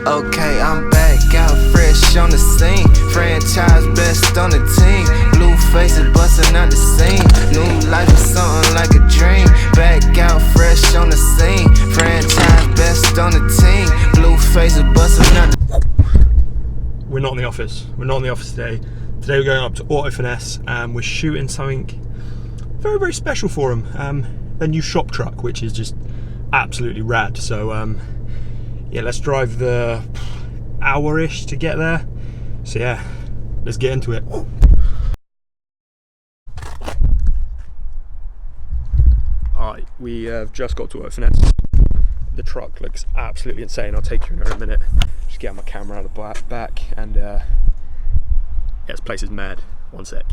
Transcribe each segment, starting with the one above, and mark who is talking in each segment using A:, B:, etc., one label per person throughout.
A: Okay, I'm back out fresh on the scene. Franchise best on the team. Blue faces bustin' out the scene. New life is something like a dream. Back out fresh on the scene. Franchise best on the team. Blue faces bustin' out the...
B: We're not in the office. We're not in the office today. Today we're going up to Auto Finesse and we're shooting something very, very special for them. Their new shop truck, which is just absolutely rad. So yeah, let's drive the hour-ish to get there. So yeah, let's get into it. Alright, we have just got to Auto Finesse. The truck looks absolutely insane. I'll take you in a minute. Just get my camera out of the back and yeah, this place is mad. One sec.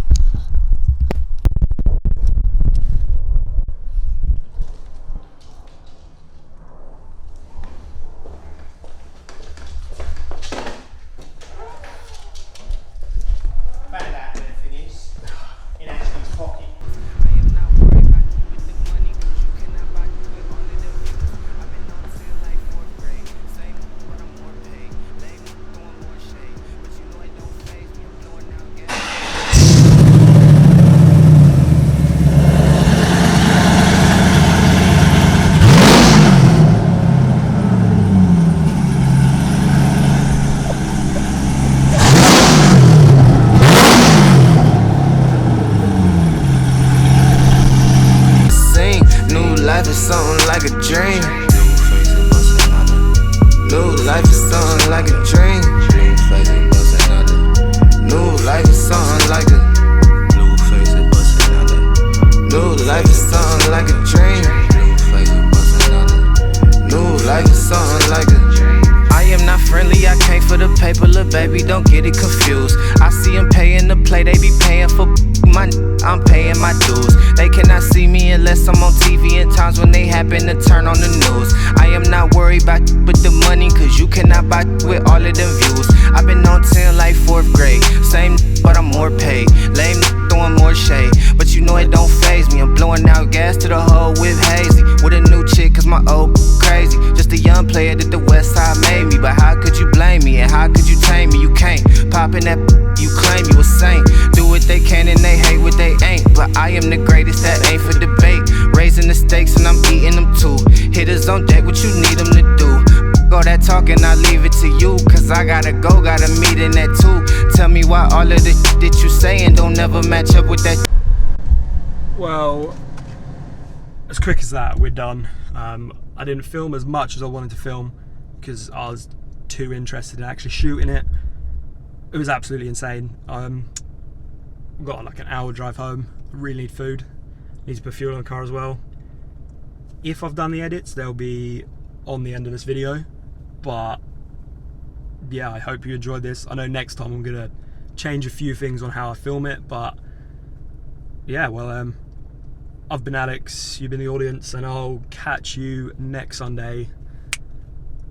A: Life is something like a dream. New life is something like a dream. New life is something like a... New life is something like a dream. New life is something like a... I am not friendly, I came for the paper, little baby, don't get it confused. I see them paying the play, they be paying for my... I'm paying my dues. They cannot see me unless I'm on TV in times when they happen to turn on the news. I am not worried about with the money, cause you cannot buy with all of them views. I've been on 10 like 4th grade. Same but I'm more paid. Lame throwing more shade, but you know it don't faze me. I'm blowing out gas to the whole whip hazy. With a new chick cause my old crazy. Just a young player that the west side made me. But how could you blame me and how could you tame me? You can't. Poppin' that you claim you a saint. Do what they can and they hate what they ain't. But I am the greatest, that ain't for debate. Raising the stakes and I'm eating them too. Hitters on deck, what you need them to do. All that talking, I leave it to you. Cause I gotta go, got a meeting at 2. Tell me why all of the that you saying don't never match up with that.
B: Well, as quick as that, we're done. I didn't film as much as I wanted to film because I was too interested in actually shooting it. It was absolutely insane. I've got like an hour drive home. I really need food. Need to put fuel in the car as well. If I've done the edits, they'll be on the end of this video. But yeah, I hope you enjoyed this. I know next time I'm gonna change a few things on how I film it, but yeah, well, I've been Alex, you've been the audience, and I'll catch you next Sunday.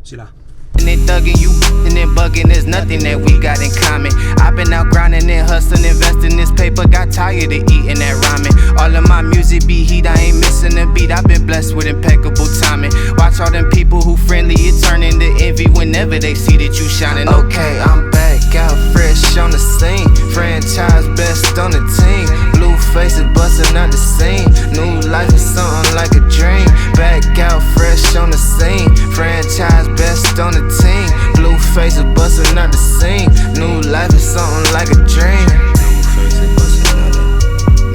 B: See you later.
A: And they thugging you and then bugging, there's nothing that we got in common. I've been out grinding and hustling, investing this paper, got tired of eating that ramen. All of my music be heat, I ain't missing a beat. I've been blessed with impeccable timing. Watch all them people who friendly, it turn into envy whenever they see that you shining. Okay, I'm back out fresh on the scene. Franchise best on the team. Blue faces bustin' out the scene. New life is something like a dream. Back out fresh on the scene. Franchise best on the team. Blue faces bustin' out the scene. New life is something like a dream.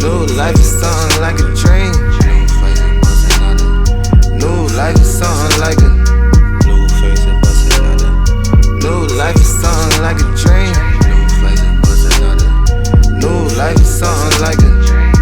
A: New life is something like a dream. New life is something like a... New life is something like a dream. New life is something like a...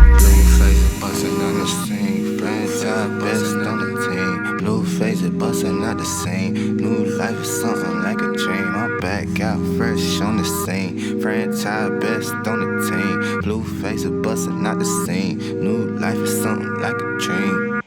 A: Blue faces bustin' on the scene. Franchise best on the team. Blue faces bustin' out the scene. New life is something like a dream. I'm back out fresh on the scene. Franchise best on the team. Blue faces bustin' out the scene. New life is something like a dream.